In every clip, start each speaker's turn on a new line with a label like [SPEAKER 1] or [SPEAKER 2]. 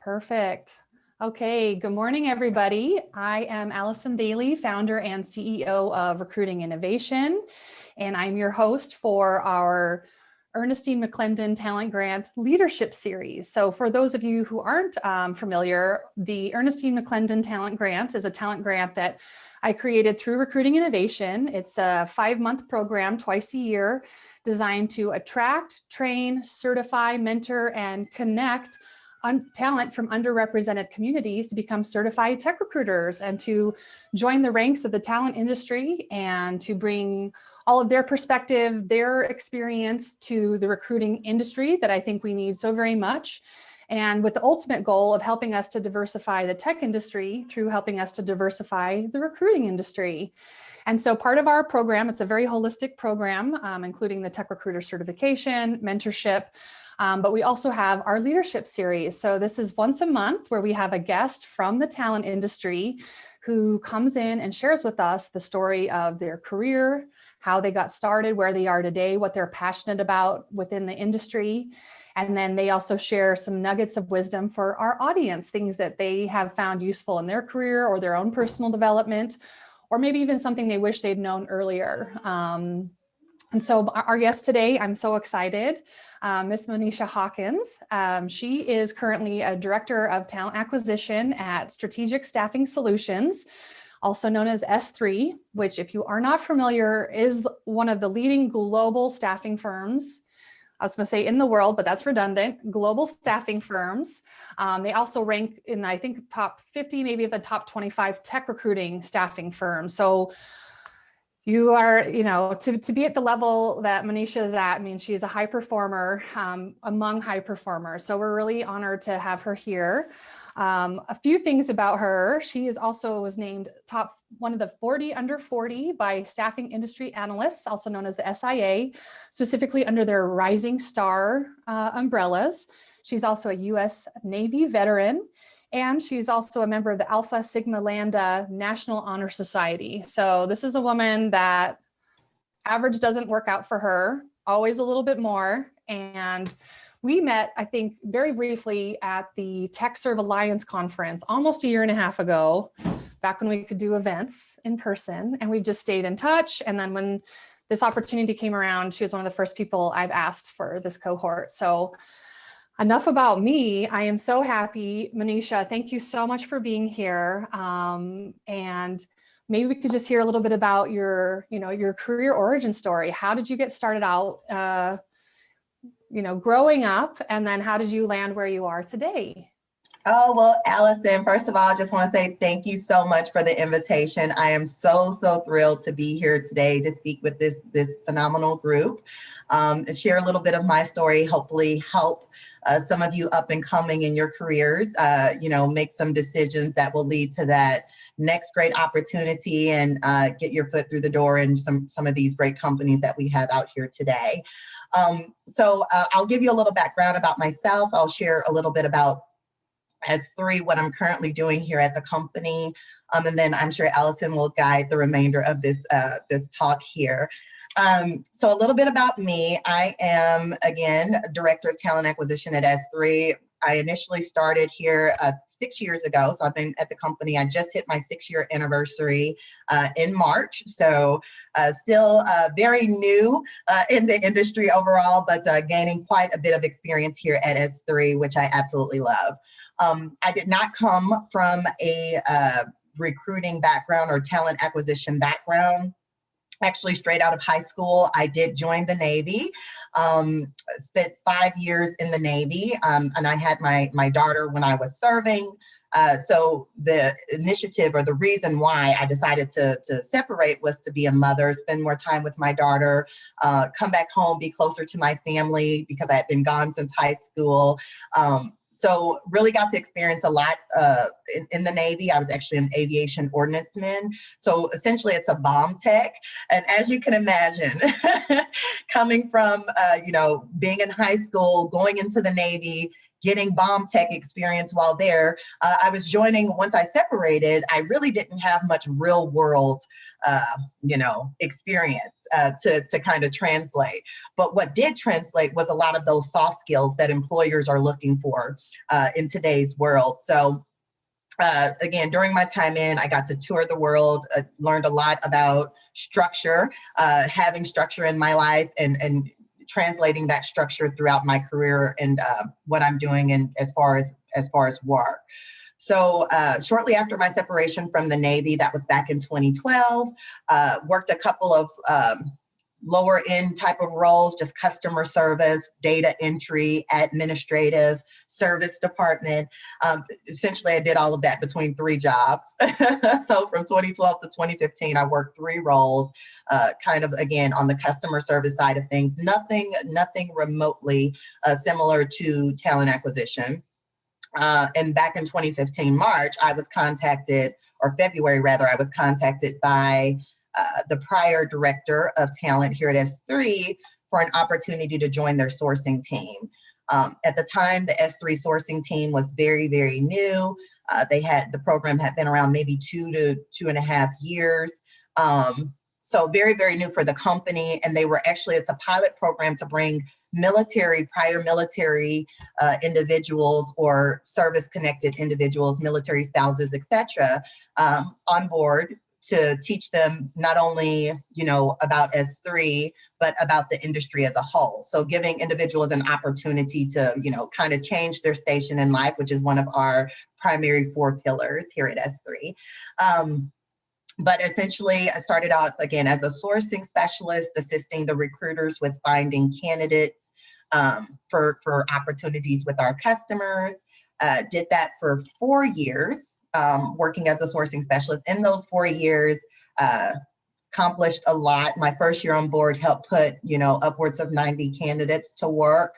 [SPEAKER 1] Perfect. Okay, good morning, everybody. I am Allison Daly, founder and CEO of Recruiting Innovation, and I'm your host for our Ernestine McClendon Talent Grant Leadership Series. So for those of you who aren't familiar, the Ernestine McClendon Talent Grant is a talent grant that I created through Recruiting Innovation. It's a 5-month program twice a year designed to attract, train, certify, mentor, and connect talent from underrepresented communities to become certified tech recruiters and to join the ranks of the talent industry and to bring all of their perspective, their experience to the recruiting industry that I think we need so very much. And with the ultimate goal of helping us to diversify the tech industry through helping us to diversify the recruiting industry. And so part of our program, it's a very holistic program, including the tech recruiter certification, mentorship, but we also have our leadership series. So this is once a month where we have a guest from the talent industry who comes in and shares with us the story of their career, how they got started, where they are today, what they're passionate about within the industry. And then they also share some nuggets of wisdom for our audience, things that they have found useful in their career or their own personal development, or maybe even something they wish they'd known earlier. And so our guest today, I'm so excited, Miss Monnisha Hawkins. She is currently a Director of Talent Acquisition at Strategic Staffing Solutions, also known as S3, which, if you are not familiar, is one of the leading global staffing firms. I was going to say in the world, but that's redundant, global staffing firms. They also rank in, I think, top 50, maybe the top 25 tech recruiting staffing firms. So you are, to be at the level that Monnisha is at, I mean, she is a high performer among high performers. So we're really honored to have her here. A few things about her. She is also was named one of the 40 under 40 by Staffing Industry Analysts, also known as the SIA, specifically under their Rising Star umbrellas. She's also a U.S. Navy veteran. And she's also a member of the Alpha Sigma Lambda National Honor Society. So this is a woman that average doesn't work out for her, always a little bit more. And we met, I think, very briefly at the TechServe Alliance conference almost a year and a half ago, back when we could do events in person. And we've just stayed in touch. And then when this opportunity came around, she was one of the first people I've asked for this cohort. So enough about me. I am so happy. Monnisha, thank you so much for being here. And maybe we could just hear a little bit about your career origin story. How did you get started out, growing up, and then how did you land where you are today?
[SPEAKER 2] Oh, well, Allison, first of all, I just want to say thank you so much for the invitation. I am so thrilled to be here today to speak with this phenomenal group, and share a little bit of my story, hopefully help some of you up and coming in your careers, make some decisions that will lead to that next great opportunity and get your foot through the door in some of these great companies that we have out here today. So I'll give you a little background about myself. I'll share a little bit about S3, what I'm currently doing here at the company, and then I'm sure Allison will guide the remainder of this talk here. So a little bit about me. I am, again, Director of Talent Acquisition at S3. I initially started here 6 years ago. So I've been at the company. I just hit my 6-year anniversary in March. So still very new in the industry overall, but gaining quite a bit of experience here at S3, which I absolutely love. I did not come from a recruiting background or talent acquisition background. Actually, straight out of high school, I did join the Navy, spent 5 years in the Navy, and I had my daughter when I was serving. So the initiative or the reason why I decided to separate was to be a mother, spend more time with my daughter, come back home, be closer to my family because I had been gone since high school. So really got to experience a lot in the Navy. I was actually an aviation ordnanceman. So essentially it's a bomb tech. And as you can imagine, coming from, being in high school, going into the Navy, getting bomb tech experience while there. I was joining, once I separated, I really didn't have much real world, experience to kind of translate. But what did translate was a lot of those soft skills that employers are looking for in today's world. So again, during my time I got to tour the world, learned a lot about structure, having structure in my life, and translating that structure throughout my career and what I'm doing and as far as work. So shortly after my separation from the Navy, that was back in 2012, worked a couple of lower end type of roles, just customer service, data entry, administrative, service department. Essentially, I did all of that between 3 jobs. So from 2012 to 2015, I worked 3 roles, kind of, again, on the customer service side of things, nothing remotely similar to talent acquisition. And back in 2015, March, I was contacted, or February rather, I was contacted by the prior director of talent here at S3 for an opportunity to join their sourcing team. At the time, the S3 sourcing team was very, very new. The program had been around maybe 2 to 2.5 years. So very, very new for the company. And it's a pilot program to bring prior military individuals or service-connected individuals, military spouses, etc., on board to teach them not only, about S3, but about the industry as a whole. So giving individuals an opportunity to, kind of change their station in life, which is one of our primary 4 pillars here at S3. But essentially, I started out, again, as a sourcing specialist, assisting the recruiters with finding candidates for opportunities with our customers. Did that for 4 years, working as a sourcing specialist. In those 4 years, accomplished a lot. My first year on board helped put, upwards of 90 candidates to work.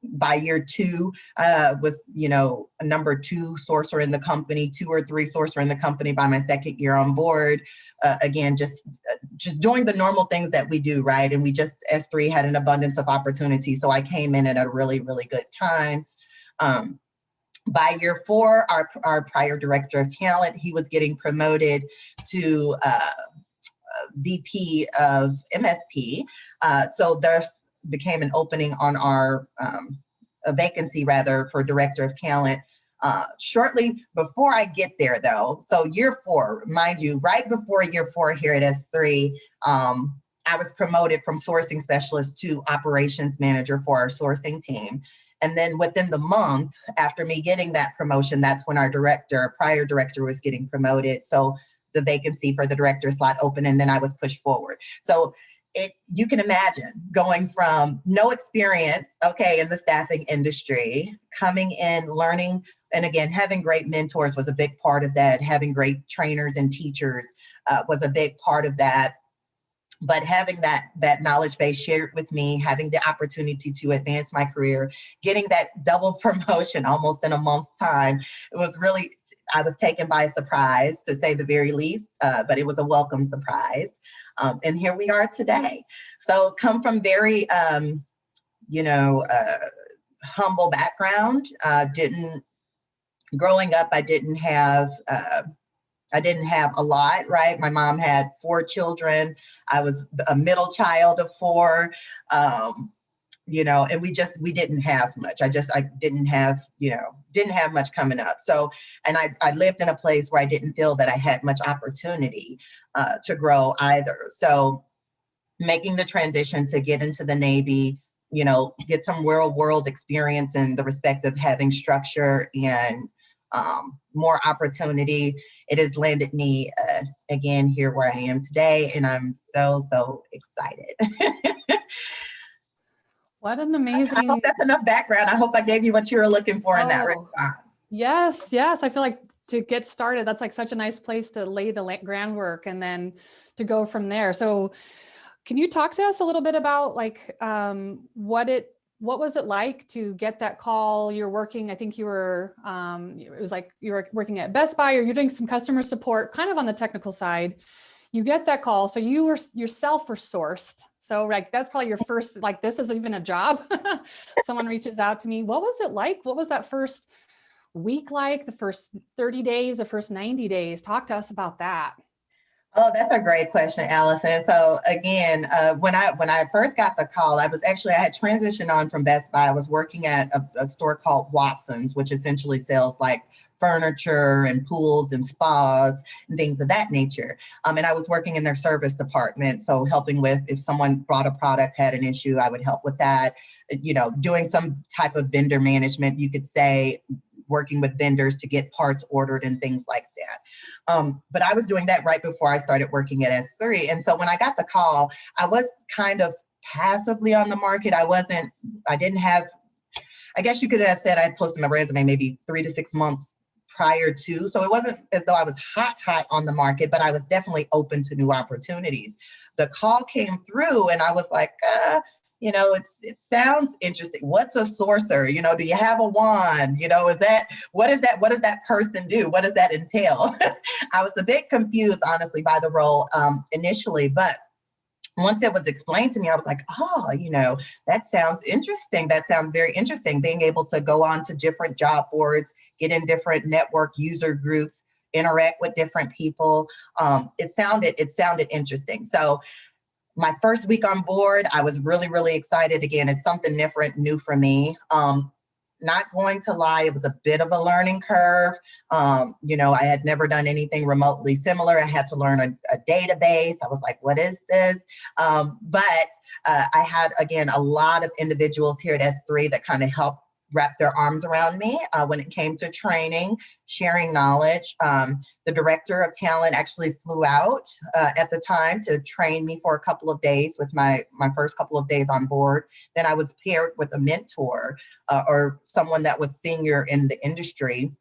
[SPEAKER 2] By year 2, was, a number 2 sourcer in the company, 2 or 3 sourcer in the company by my second year on board. Again, just doing the normal things that we do, right? And S3 had an abundance of opportunity. So I came in at a really, really good time. By year 4, our prior director of talent, he was getting promoted to VP of MSP. So there became an opening on our, a vacancy rather, for director of talent. Shortly before I get there though, so year 4, mind you, right before year 4 here at S3, I was promoted from sourcing specialist to operations manager for our sourcing team. And then within the month after me getting that promotion, that's when our prior director was getting promoted. So the vacancy for the director slot opened, and then I was pushed forward. So you can imagine going from no experience, in the staffing industry, coming in, learning, and again, having great mentors was a big part of that. Having great trainers and teachers was a big part of that. But having that knowledge base shared with me, having the opportunity to advance my career, getting that double promotion almost in a month's time, it was really, I was taken by surprise, to say the very least, but it was a welcome surprise. And here we are today. So come from very, humble background. Growing up, I didn't have a lot, right? My mom had 4 children. I was a middle child of 4, and we didn't have much. I didn't have much coming up. So, and I lived in a place where I didn't feel that I had much opportunity to grow either. So making the transition to get into the Navy, get some real world experience in the respect of having structure and more opportunity, it has landed me again here where I am today, and I'm so excited.
[SPEAKER 1] What an amazing...
[SPEAKER 2] I hope that's enough background. I hope I gave you what you were looking for in that response.
[SPEAKER 1] Yes. I feel like to get started, that's like such a nice place to lay the groundwork and then to go from there. So can you talk to us a little bit about like what was it like to get that call? You're working, I think you were, it was like you were working at Best Buy, or you're doing some customer support kind of on the technical side. you get that call. So you were yourself were sourced. So like, that's probably your first, like, this is even a job. Someone reaches out to me. What was it like? What was that first week like? The first 30 days, the first 90 days? Talk to us about that.
[SPEAKER 2] Oh, that's a great question, Allison. So again, when I first got the call, I had transitioned on from Best Buy. I was working at a store called Watson's, which essentially sells like furniture and pools and spas and things of that nature. And I was working in their service department, so helping with if someone brought a product, had an issue, I would help with that. Doing some type of vendor management, you could say, working with vendors to get parts ordered and things like that. But I was doing that right before I started working at S3. And so when I got the call, I was kind of passively on the market. I didn't have, I guess you could have said I posted my resume maybe 3 to 6 months prior to. So it wasn't as though I was hot on the market, but I was definitely open to new opportunities. The call came through and I was like, it sounds interesting. What's a sorcerer? Do you have a wand? What does that person do? What does that entail? I was a bit confused, honestly, by the role initially, but once it was explained to me, I was like, that sounds interesting. That sounds very interesting. Being able to go on to different job boards, get in different network user groups, interact with different people. It sounded interesting. So my first week on board, I was really, really excited. Again, it's something different, new for me. Not going to lie, it was a bit of a learning curve. I had never done anything remotely similar. I had to learn a database. I was like, what is this? But I had, again, a lot of individuals here at S3 that kind of helped wrap their arms around me when it came to training, sharing knowledge. The director of talent actually flew out at the time to train me for a couple of days with my first couple of days on board. Then I was paired with a mentor or someone that was senior in the industry.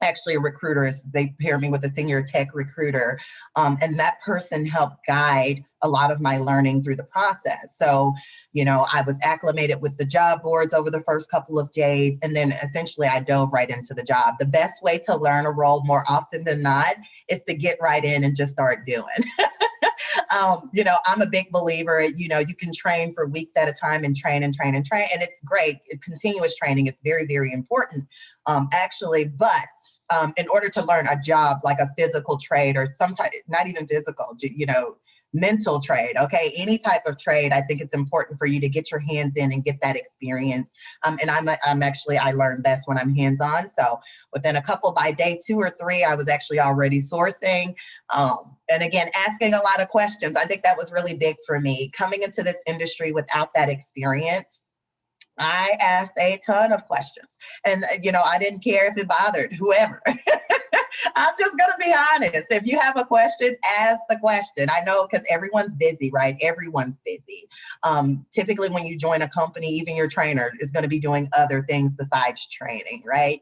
[SPEAKER 2] Actually, a recruiter. They paired me with a senior tech recruiter. And that person helped guide a lot of my learning through the process. So, I was acclimated with the job boards over the first couple of days. And then essentially I dove right into the job. The best way to learn a role more often than not is to get right in and just start doing. I'm a big believer, you can train for weeks at a time and train. And it's great. Continuous training is very, very important, actually. But in order to learn a job like a physical trade or sometimes not even physical, mental trade, okay, any type of trade, I think it's important for you to get your hands in and get that experience. And I learn best when I'm hands-on. So within by day 2 or 3, I was actually already sourcing. And again, asking a lot of questions. I think that was really big for me. Coming into this industry without that experience, I asked a ton of questions. And, I didn't care if it bothered whoever. I'm just going to be honest. If you have a question, ask the question. I know because everyone's busy, right? Everyone's busy. Typically, when you join a company, even your trainer is going to be doing other things besides training, right?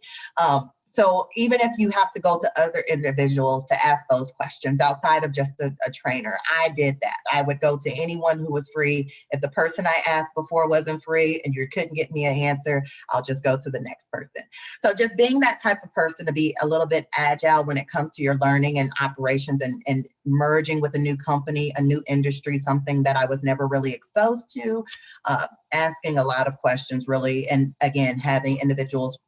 [SPEAKER 2] So even if you have to go to other individuals to ask those questions outside of just a trainer, I did that. I would go to anyone who was free. If the person I asked before wasn't free and you couldn't get me an answer, I'll just go to the next person. So just being that type of person to be a little bit agile when it comes to your learning and operations and merging with a new company, a new industry, something that I was never really exposed to, asking a lot of questions really. And again, having individuals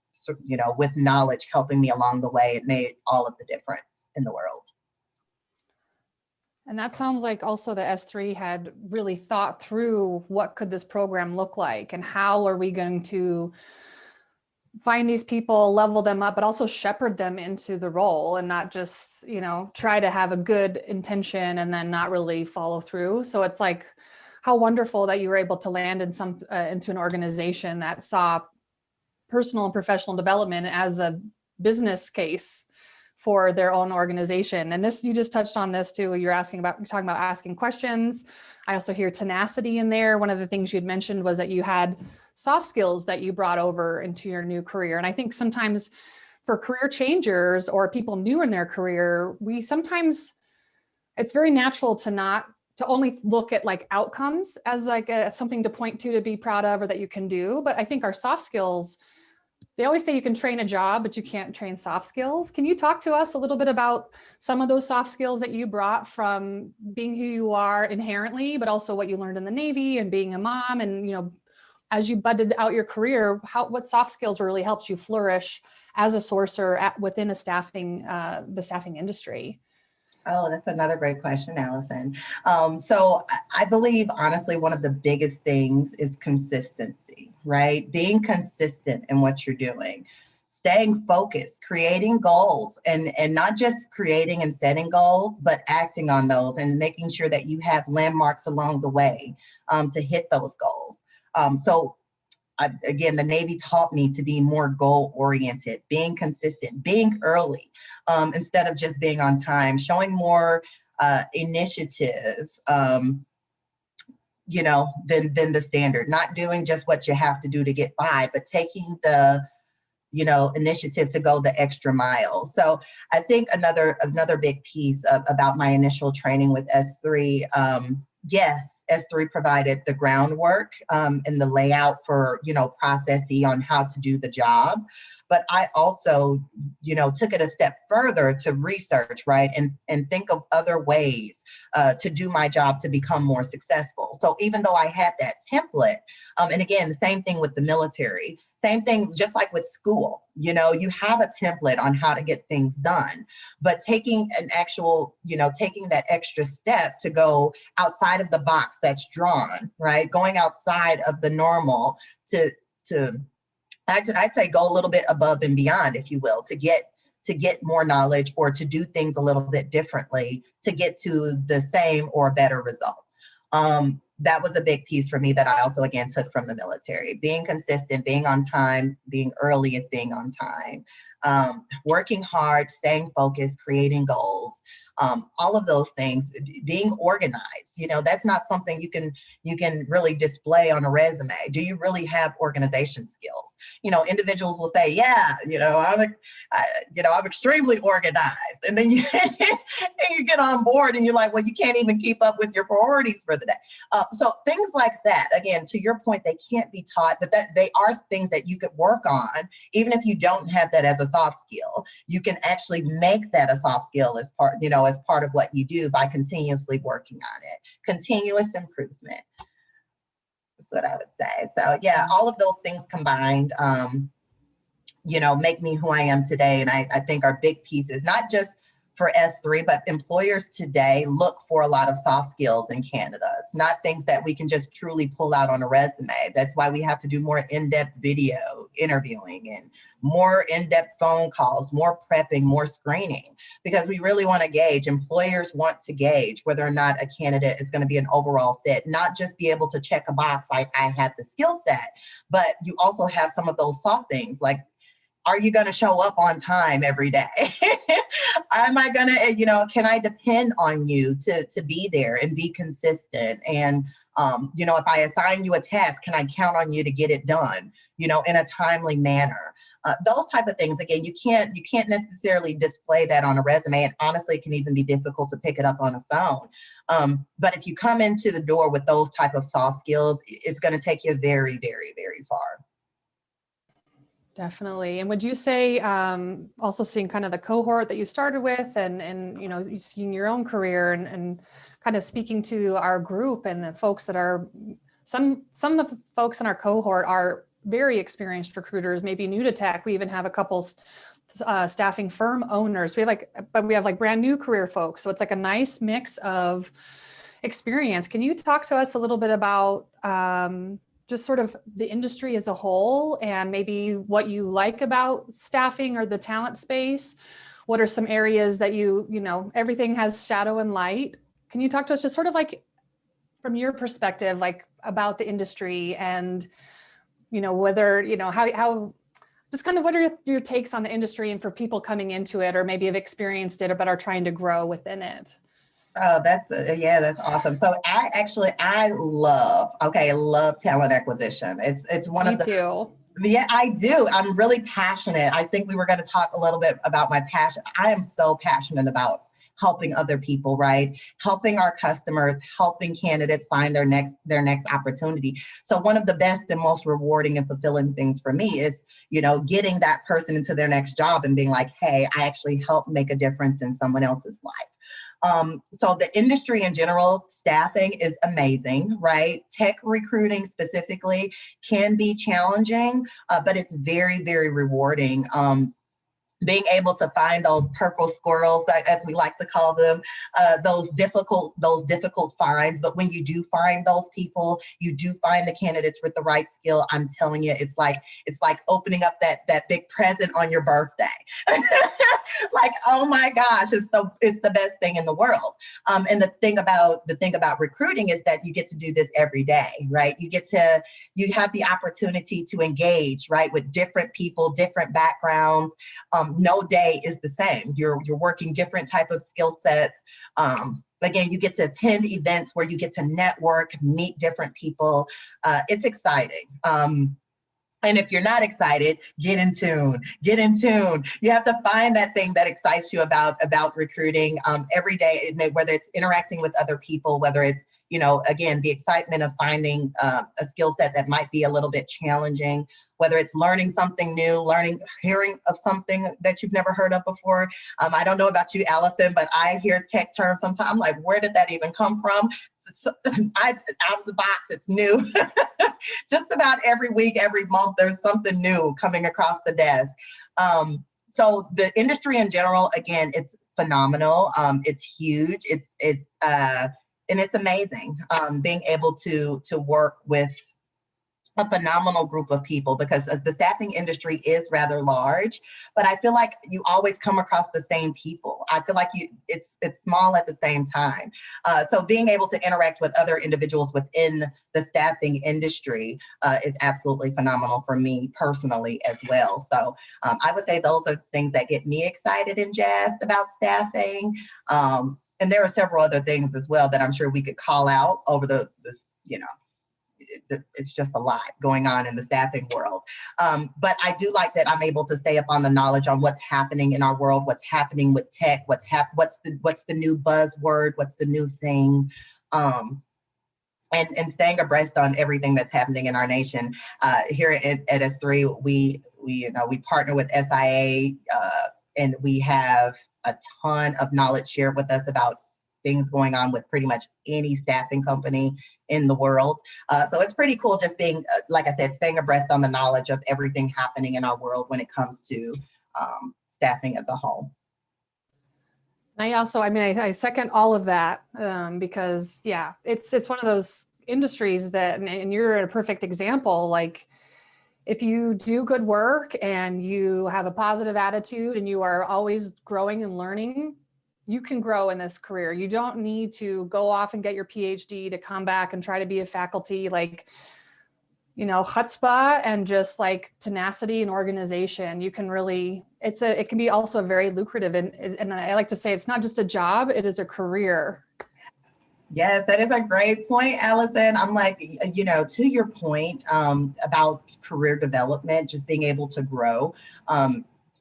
[SPEAKER 2] with knowledge helping me along the way, it made all of the difference in the world.
[SPEAKER 1] And that sounds like also the S3 had really thought through what could this program look like and how are we going to find these people, level them up, but also shepherd them into the role and not just, try to have a good intention and then not really follow through. So it's like, how wonderful that you were able to land into an organization that saw personal and professional development as a business case for their own organization. And this, you just touched on this too. You're talking about asking questions. I also hear tenacity in there. One of the things you'd mentioned was that you had soft skills that you brought over into your new career. And I think sometimes for career changers or people new in their career, it's very natural to only look at like outcomes as like something to point to be proud of or that you can do. But I think our soft skills they always say you can train a job, but you can't train soft skills. Can you talk to us a little bit about some of those soft skills that you brought from being who you are inherently, but also what you learned in the Navy and being a mom, and, as you budded out your career, what soft skills really helped you flourish as a sourcer within the staffing industry?
[SPEAKER 2] Oh, that's another great question, Allison. So I believe, honestly, one of the biggest things is consistency, right? Being consistent in what you're doing, staying focused, creating goals, and not just creating and setting goals, but acting on those and making sure that you have landmarks along the way to hit those goals. Again, the Navy taught me to be more goal oriented, being consistent, being early instead of just being on time, showing more initiative, than the standard, not doing just what you have to do to get by, but taking the initiative to go the extra mile. So I think another big piece about my initial training with S3, yes, S3 provided the groundwork and the layout for, processes on how to do the job. But I also, took it a step further to research, right? And think of other ways to do my job to become more successful. So even though I had that template, and again, the same thing with the military, same thing, just like with school, you have a template on how to get things done, but taking an actual, taking that extra step to go outside of the box that's drawn, right? Going outside of the normal to I'd say go a little bit above and beyond, if you will, to get more knowledge or to do things a little bit differently to get to the same or better result. That was a big piece for me that I also, again, took from the military. Being consistent, being on time, being early is being on time, working hard, staying focused, creating goals, all of those things, being organized. That's not something you can really display on a resume. Do you really have organization skills? Individuals will say, yeah, I'm extremely organized. And then you get on board and you're like, well, you can't even keep up with your priorities for the day. So things like that, again, to your point, they can't be taught, but that they are things that you could work on. Even if you don't have that as a soft skill, you can actually make that a soft skill as part of what you do by continuously working on it. Continuous improvement. That's what I would say. So yeah, all of those things combined, make me who I am today. And I think are big pieces, not just for S3, but employers today look for a lot of soft skills in Canada. It's not things that we can just truly pull out on a resume. That's why we have to do more in-depth video interviewing and more in-depth phone calls, more prepping, more screening, because we really want to gauge. Employers want to gauge whether or not a candidate is going to be an overall fit, not just be able to check a box like I have the skill set, but you also have some of those soft things like, are you going to show up on time every day? Am I going to, can I depend on you to be there and be consistent? And, if I assign you a task, can I count on you to get it done, in a timely manner? Those type of things, again, you can't necessarily display that on a resume. And honestly, it can even be difficult to pick it up on a phone. But if you come into the door with those type of soft skills, it's going to take you very, very, very far.
[SPEAKER 1] Definitely. And would you say, also seeing kind of the cohort that you started with and seeing your own career and kind of speaking to our group and the folks that are, some of the folks in our cohort are very experienced recruiters, maybe new to tech. We even have a couple staffing firm owners. We have like brand new career folks. So it's like a nice mix of experience. Can you talk to us a little bit about, just sort of the industry as a whole and maybe what you like about staffing or the talent space? What are some areas that everything has shadow and light? Can you talk to us just sort of like from your perspective, like about the industry and, whether, how just kind of what are your takes on the industry and for people coming into it or maybe have experienced it but are trying to grow within it?
[SPEAKER 2] Oh, that's awesome. So I love talent acquisition. It's one of the.
[SPEAKER 1] Too.
[SPEAKER 2] Yeah, I do. I'm really passionate. I think we were going to talk a little bit about my passion. I am so passionate about helping other people, right? Helping our customers, helping candidates find their next opportunity. So one of the best and most rewarding and fulfilling things for me is, getting that person into their next job and being like, hey, I actually helped make a difference in someone else's life. So the industry in general, staffing is amazing, right? Tech recruiting specifically can be challenging, but it's very, very rewarding. Being able to find those purple squirrels, as we like to call them, those difficult finds. But when you do find those people, you do find the candidates with the right skill. I'm telling you, it's like opening up that big present on your birthday. Like, oh my gosh, it's the best thing in the world. And the thing about recruiting is that you get to do this every day, right? You have the opportunity to engage, right, with different people, different backgrounds. No day is the same. You're working different type of skill sets. Again, you get to attend events where you get to network, meet different people. It's exciting. And if you're not excited, get in tune. You have to find that thing that excites you about recruiting every day, whether it's interacting with other people, whether it's, again, the excitement of finding a skill set that might be a little bit challenging, whether it's learning something new, hearing of something that you've never heard of before. I don't know about you, Allison, but I hear tech terms sometimes. I'm like, where did that even come from? Out of the box, it's new. Just about every week, every month, there's something new coming across the desk. So the industry in general, again, it's phenomenal. It's huge. And it's amazing being able to work with a phenomenal group of people, because the staffing industry is rather large, but I feel like you always come across the same people. I feel like it's small at the same time. So being able to interact with other individuals within the staffing industry is absolutely phenomenal for me personally as well. So I would say those are things that get me excited and jazzed about staffing. And there are several other things as well that I'm sure we could call out over it's just a lot going on in the staffing world. But I do like that I'm able to stay up on the knowledge on what's happening in our world, what's happening with tech, what's the new buzzword, what's the new thing, and staying abreast on everything that's happening in our nation. Here at S3, we partner with SIA, and we have a ton of knowledge shared with us about things going on with pretty much any staffing company in the world. So it's pretty cool just being, like I said, staying abreast on the knowledge of everything happening in our world when it comes to staffing as a whole.
[SPEAKER 1] I second all of that because yeah, it's one of those industries that, and you're a perfect example, like if you do good work and you have a positive attitude and you are always growing and learning, you can grow in this career. You don't need to go off and get your PhD to come back and try to be a faculty, chutzpah and just like tenacity and organization. You can really, it can be also a very lucrative, and I like to say it's not just a job, it is a career.
[SPEAKER 2] Yes, that is a great point, Allison. I'm like, to your point about career development, just being able to grow.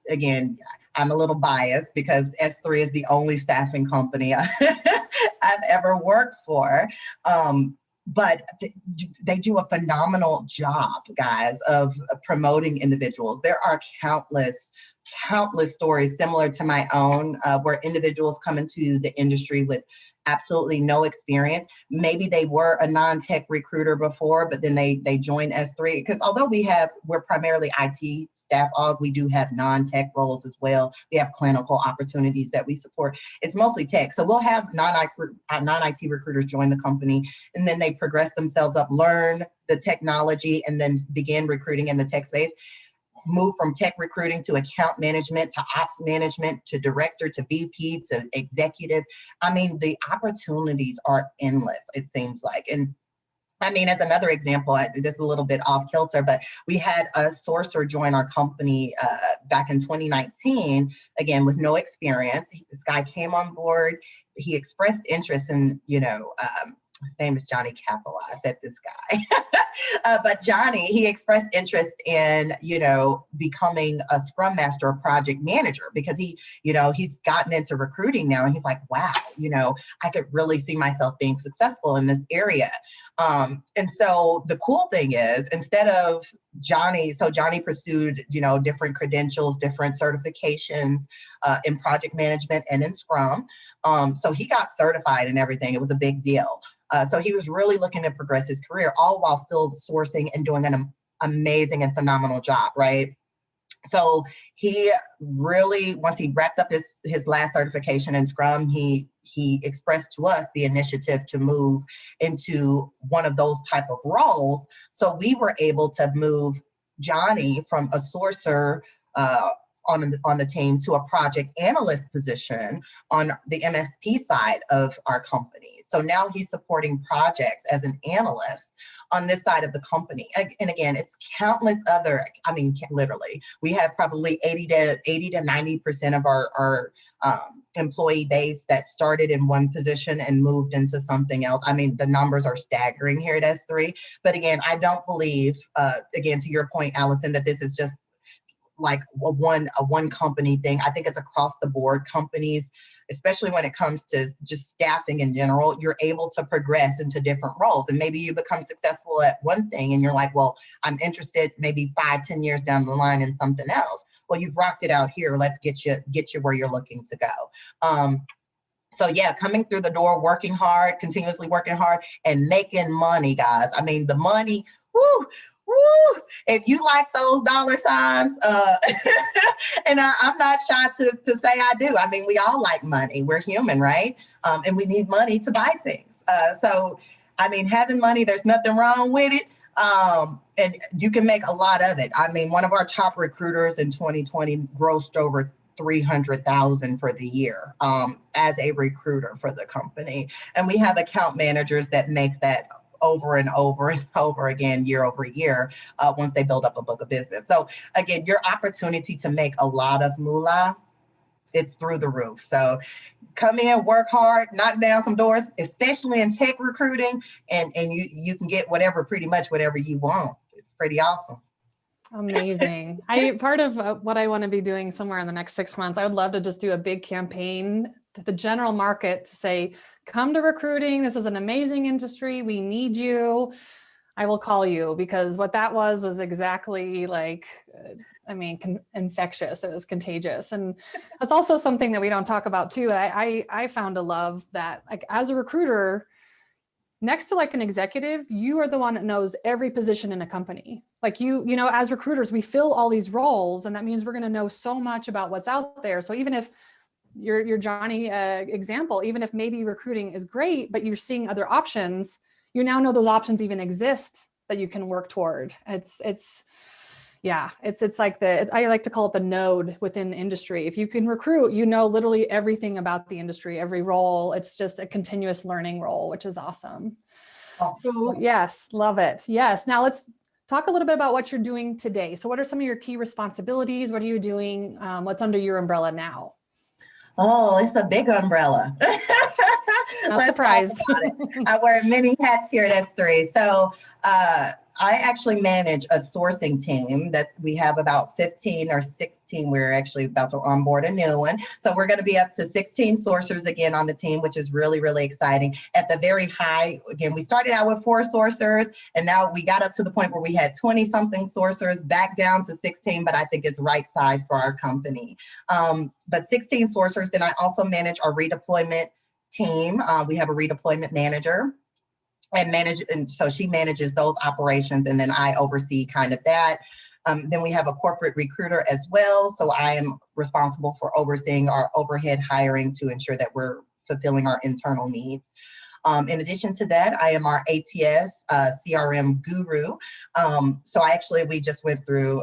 [SPEAKER 2] Again, I'm a little biased because S3 is the only staffing company I've ever worked for. But they do a phenomenal job, guys, of promoting individuals. There are countless stories similar to my own where individuals come into the industry with absolutely no experience. Maybe they were a non-tech recruiter before, but then they joined S3. Because although we're primarily IT staff aug, we do have non-tech roles as well. We have clinical opportunities that we support. It's mostly tech. So we'll have non-IT recruiters join the company, and then they progress themselves up, learn the technology, and then begin recruiting in the tech space. Move from tech recruiting to account management, to ops management, to director, to VP, to executive. I mean, the opportunities are endless, it seems like. And I mean, as another example, this is a little bit off kilter, but we had a sourcer join our company back in 2019, again, with no experience. This guy came on board. He expressed interest in, his name is Johnny Capola. I said this guy. But Johnny, he expressed interest in, becoming a Scrum Master or project manager because he's gotten into recruiting now and he's like, wow, I could really see myself being successful in this area. And so the cool thing is instead of Johnny pursued, different credentials, different certifications in project management and in Scrum. So he got certified and everything. It was a big deal. So he was really looking to progress his career, all while still sourcing and doing an amazing and phenomenal job, right? So he really, once he wrapped up his last certification in Scrum, he expressed to us the initiative to move into one of those type of roles. So we were able to move Johnny from a sourcer on the team to a project analyst position on the MSP side of our company. So now he's supporting projects as an analyst on this side of the company. And again, it's countless other, literally, we have probably 80 to 90% of our employee base that started in one position and moved into something else. The numbers are staggering here at S3. But again, I don't believe, again, to your point, Allison, that this is just like a one company thing. I think it's across the board. Companies, especially when it comes to just staffing in general, you're able to progress into different roles. And maybe you become successful at one thing and you're like, well, I'm interested maybe 5-10 years down the line in something else. Well, you've rocked it out here. Let's get you where you're looking to go. So yeah, coming through the door, working hard, continuously working hard and making money, guys. The money, woo. Woo! If you like those dollar signs, and I'm not shy to say I do. We all like money. We're human, right? And we need money to buy things. So having money, there's nothing wrong with it. And you can make a lot of it. One of our top recruiters in 2020 grossed over $300,000 for the year as a recruiter for the company. And we have account managers that make that over and over and over again, year over year, once they build up a book of business. So again, your opportunity to make a lot of moolah, it's through the roof. So come in, work hard, knock down some doors, especially in tech recruiting, and you can get pretty much whatever you want. It's pretty awesome.
[SPEAKER 1] Amazing. Part of what I want to be doing somewhere in the next 6 months, I would love to just do a big campaign to the general market to say, come to recruiting. This is an amazing industry. We need you. I will call you, because what that was exactly like, infectious. It was contagious. And that's also something that we don't talk about too. I found a love that, like, as a recruiter, next to like an executive, you are the one that knows every position in a company. Like as recruiters, we fill all these roles, and that means we're going to know so much about what's out there. So even if your Johnny example, even if maybe recruiting is great, but you're seeing other options, you now know those options even exist that you can work toward. It's like I like to call it the node within industry. If you can recruit, literally everything about the industry, every role. It's just a continuous learning role, which is awesome. So yes, love it. Yes. Now let's talk a little bit about what you're doing today. So what are some of your key responsibilities? What are you doing? What's under your umbrella now?
[SPEAKER 2] Oh, it's a big umbrella.
[SPEAKER 1] No surprise.
[SPEAKER 2] I wear many hats here at S3. So I actually manage a sourcing team we have about 15 or 16. We're actually about to onboard a new one. So we're going to be up to 16 sourcers again on the team, which is really, really exciting. At the very high, again, we started out with 4 sourcers, and now we got up to the point where we had 20 something sourcers, back down to 16, but I think it's right size for our company. But 16 sourcers. Then I also manage our redeployment team. We have a redeployment manager. And so she manages those operations, and then I oversee kind of that. Then we have a corporate recruiter as well. So I am responsible for overseeing our overhead hiring to ensure that we're fulfilling our internal needs. In addition to that, I am our ATS CRM guru. So we just went through,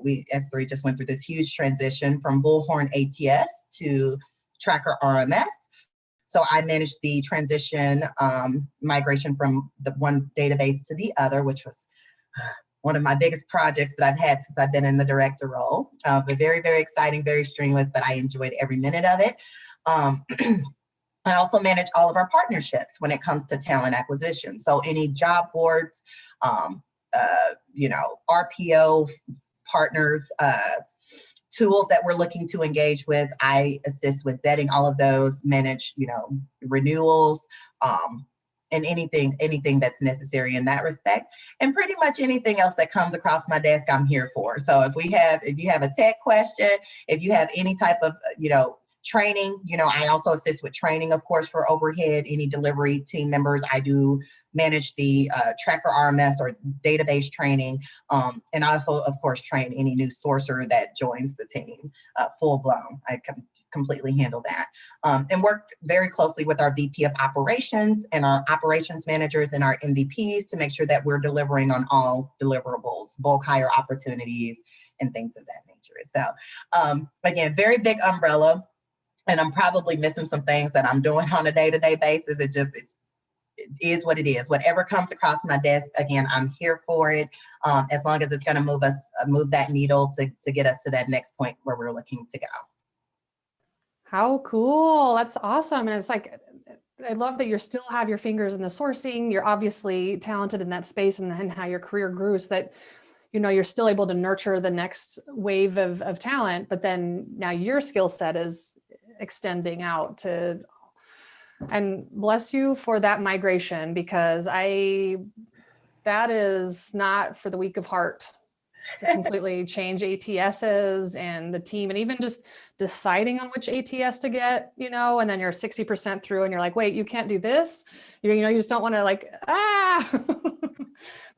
[SPEAKER 2] S3 just went through this huge transition from Bullhorn ATS to Tracker RMS. So I managed the transition migration from the one database to the other, which was one of my biggest projects that I've had since I've been in the director role. But very, very exciting, very strenuous, but I enjoyed every minute of it. I also manage all of our partnerships when it comes to talent acquisition. So any job boards, RPO partners, tools that we're looking to engage with, I assist with vetting all of those, manage, renewals, and anything that's necessary in that respect. And pretty much anything else that comes across my desk, I'm here for. So if you have a tech question, if you have any type of, training, I also assist with training, of course, for overhead, any delivery team members. I do manage the tracker RMS or database training. And I also, of course, train any new sourcer that joins the team full blown. I completely handle that, and work very closely with our VP of operations and our operations managers and our MVPs to make sure that we're delivering on all deliverables, bulk hire opportunities, and things of that nature. So again, very big umbrella. And I'm probably missing some things that I'm doing on a day-to-day basis. It is what it is. Whatever comes across my desk, again, I'm here for it. As long as it's going to move that needle to get us to that next point where we're looking to go.
[SPEAKER 1] How cool. That's awesome. And it's like, I love that you still have your fingers in the sourcing. You're obviously talented in that space, and then how your career grew so that, you're still able to nurture the next wave of talent, but then now your skill set is extending out to, and bless you for that migration, because that is not for the weak of heart to completely change ATSs and the team, and even just deciding on which ATS to get, and then you're 60% through and you're like, wait, you can't do this. You just don't want to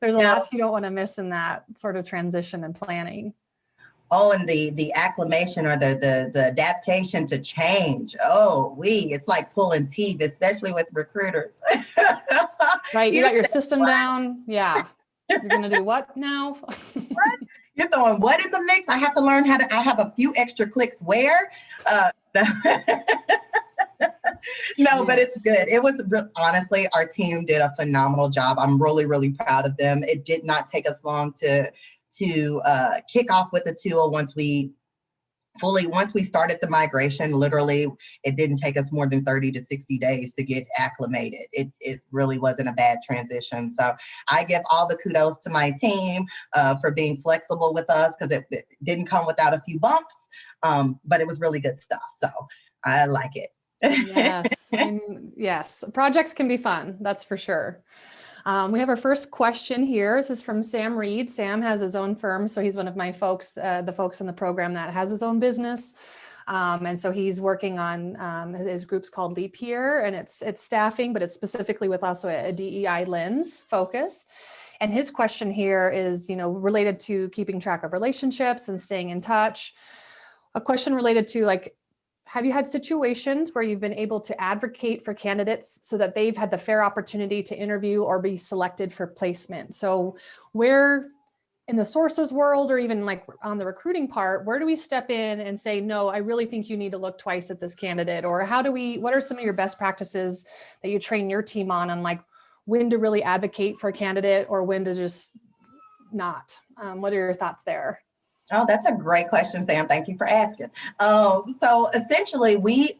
[SPEAKER 1] there's a lot you don't want to miss in that sort of transition and planning.
[SPEAKER 2] Oh, and the acclimation or the adaptation to change. It's like pulling teeth, especially with recruiters.
[SPEAKER 1] Right. You got your system down. Yeah. You're going to do what now?
[SPEAKER 2] What? You're throwing what in the mix? I have to learn I have a few extra clicks where. No, but it's good. It was honestly, our team did a phenomenal job. I'm really, really proud of them. It did not take us long to kick off with the tool. Once we started the migration, literally, it didn't take us more than 30 to 60 days to get acclimated. It really wasn't a bad transition. So I give all the kudos to my team for being flexible with us, because it didn't come without a few bumps, but it was really good stuff. So I like it.
[SPEAKER 1] Yes. Projects can be fun. That's for sure. We have our first question here. This is from Sam Reed. Sam has his own firm, so he's one of my folks, the folks in the program that has his own business. And so he's working on his group's called Leap Year, and it's staffing, but it's specifically with also a DEI lens focus. And his question here is, related to keeping track of relationships and staying in touch. A question related to have you had situations where you've been able to advocate for candidates so that they've had the fair opportunity to interview or be selected for placement? So where in the sources world, or even on the recruiting part, where do we step in and say, no, I really think you need to look twice at this candidate? Or what are some of your best practices that you train your team on when to really advocate for a candidate or when to just not? What are your thoughts there?
[SPEAKER 2] Oh, that's a great question, Sam. Thank you for asking. So essentially, we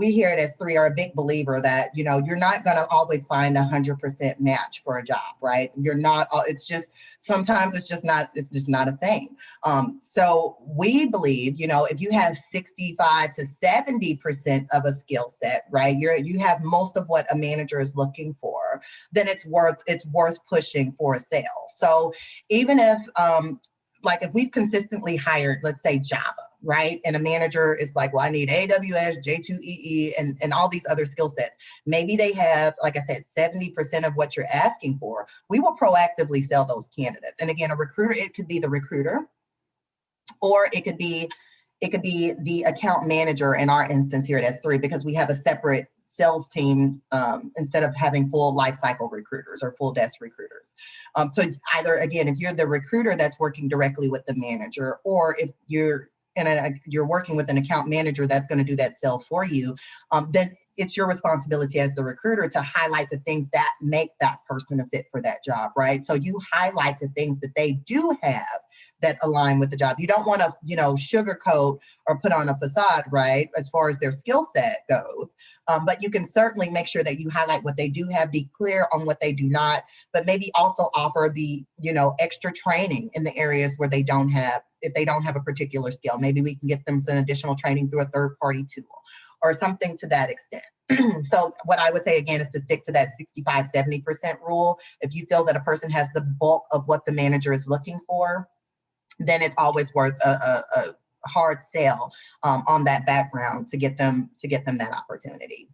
[SPEAKER 2] here at S3 are a big believer that, you're not going to always find 100% match for a job, right? You're not, sometimes it's just not a thing. So we believe, if you have 65 to 70% of a skill set, right, you have most of what a manager is looking for, then it's worth pushing for a sale. So even if, if we've consistently hired, let's say Java, right? And a manager is like, well, I need AWS, J2EE, and all these other skill sets. Maybe they have, like I said, 70% of what you're asking for. We will proactively sell those candidates. And again, a recruiter, it could be the recruiter, or it could be the account manager in our instance here at S3, because we have a separate sales team instead of having full life cycle recruiters or full desk recruiters. So either, again, if you're the recruiter that's working directly with the manager, or if you're working with an account manager that's going to do that sale for you, then it's your responsibility as the recruiter to highlight the things that make that person a fit for that job, right? So you highlight the things that they do have that align with the job. You don't want to, sugarcoat or put on a facade, right, as far as their skill set goes. But you can certainly make sure that you highlight what they do have, be clear on what they do not, but maybe also offer the, extra training in the areas where they don't have, if they don't have a particular skill. Maybe we can get them some additional training through a third-party tool or something to that extent. So what I would say again is to stick to that 65-70% rule. If you feel that a person has the bulk of what the manager is looking for, then it's always worth a hard sell on that background to get them that opportunity.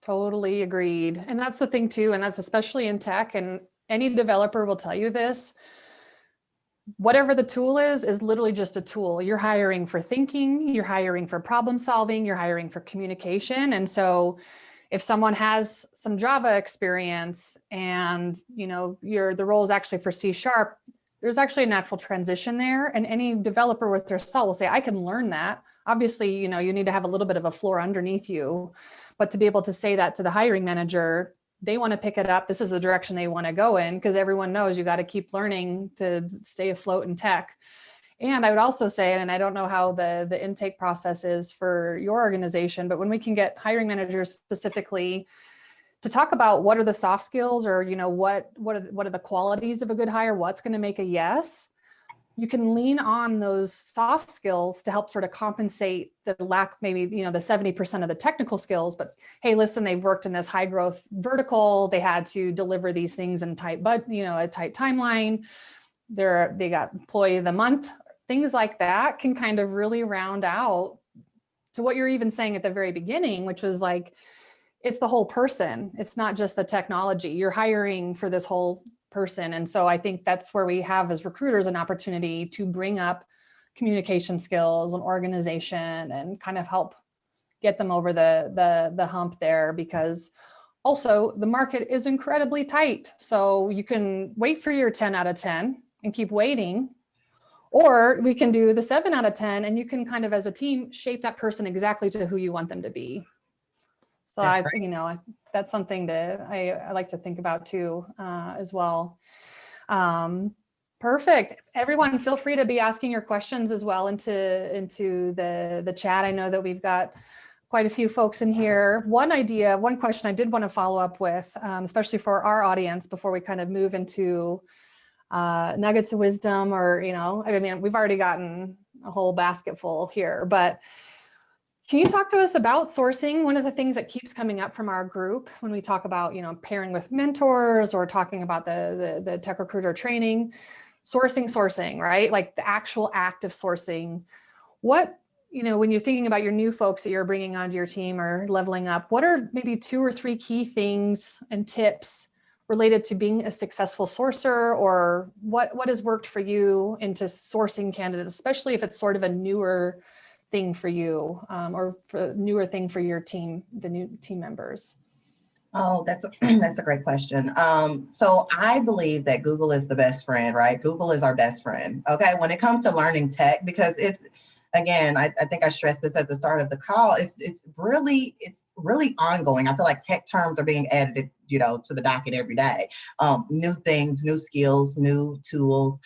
[SPEAKER 1] Totally agreed. And that's the thing too, and that's especially in tech, and any developer will tell you this. Whatever the tool is literally just a tool. You're hiring for thinking, you're hiring for problem solving, you're hiring for communication. And so if someone has some Java experience and, the role is actually for C#, there's actually a natural transition there. And any developer with their soul will say, I can learn that. Obviously, you need to have a little bit of a floor underneath you, but to be able to say that to the hiring manager, they want to pick it up. This is the direction they want to go in, because everyone knows you got to keep learning to stay afloat in tech. And I would also say, and I don't know how the intake process is for your organization, but when we can get hiring managers specifically to talk about what are the soft skills, or what are the qualities of a good hire, what's going to make a yes, you can lean on those soft skills to help sort of compensate the lack, maybe, the 70% of the technical skills. But hey, listen, they've worked in this high growth vertical. They had to deliver these things in a tight timeline. They got employee of the month. Things like that can kind of really round out to what you're even saying at the very beginning, which was like, it's the whole person. It's not just the technology. You're hiring for this whole person. And so I think that's where we have as recruiters an opportunity to bring up communication skills and organization and kind of help get them over the hump there, because also the market is incredibly tight. So you can wait for your 10 out of 10 and keep waiting, or we can do the 7 out of 10 and you can kind of as a team shape that person exactly to who you want them to be. So that's something I like to think about too, as well. Perfect. Everyone, feel free to be asking your questions as well into the chat. I know that we've got quite a few folks in here. One question I did want to follow up with, especially for our audience before we kind of move into nuggets of wisdom, or, we've already gotten a whole basket full here, but can you talk to us about sourcing? One of the things that keeps coming up from our group when we talk about, pairing with mentors or talking about the tech recruiter training, sourcing, right? Like the actual act of sourcing. What, when you're thinking about your new folks that you're bringing onto your team or leveling up, what are maybe 2 or 3 key things and tips related to being a successful sourcer, or what has worked for you into sourcing candidates, especially if it's sort of a newer thing for you, or for a newer thing for your team, the new team members?
[SPEAKER 2] Oh, that's a great question. So I believe that Google is the best friend, right? Google is our best friend. Okay. When it comes to learning tech, because it's, again, I think I stressed this at the start of the call. It's really ongoing. I feel like tech terms are being added, to the docket every day. New things, new skills, new tools.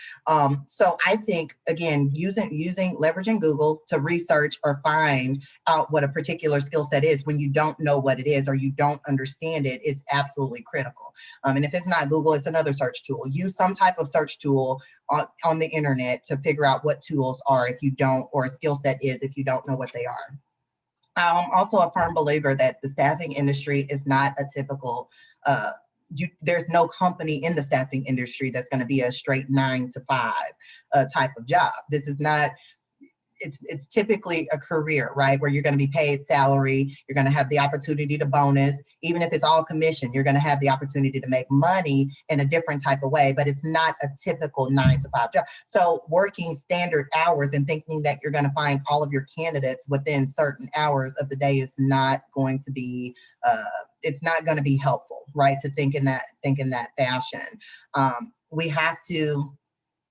[SPEAKER 2] So I think, again, leveraging Google to research or find out what a particular skill set is when you don't know what it is or you don't understand it is absolutely critical. And if it's not Google, it's another search tool. Use some type of search tool on the internet to figure out what tools are if you don't, or a skill set is if you don't know what they are. I'm also a firm believer that the staffing industry is not a typical, there's no company in the staffing industry that's going to be a straight 9 to 5 type of job. This is not, it's typically a career, right? Where you're going to be paid salary, you're going to have the opportunity to bonus, even if it's all commission, you're going to have the opportunity to make money in a different type of way, but it's not a typical 9 to 5 job. So working standard hours and thinking that you're going to find all of your candidates within certain hours of the day is not going to be, it's not going to be helpful, right? To think in that fashion.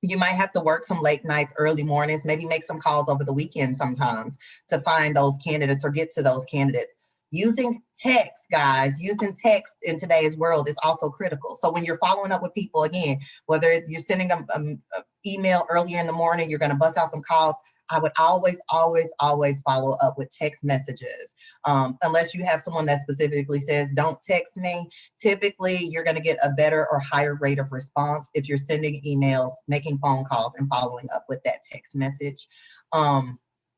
[SPEAKER 2] You might have to work some late nights, early mornings, maybe make some calls over the weekend sometimes to find those candidates or get to those candidates. Using text, guys, using text in today's world is also critical. So when you're following up with people, again, whether you're sending an email earlier in the morning, you're going to bust out some calls, I would always follow up with text messages. Unless you have someone that specifically says, don't text me, typically you're going to get a better or higher rate of response if you're sending emails, making phone calls, and following up with that text message.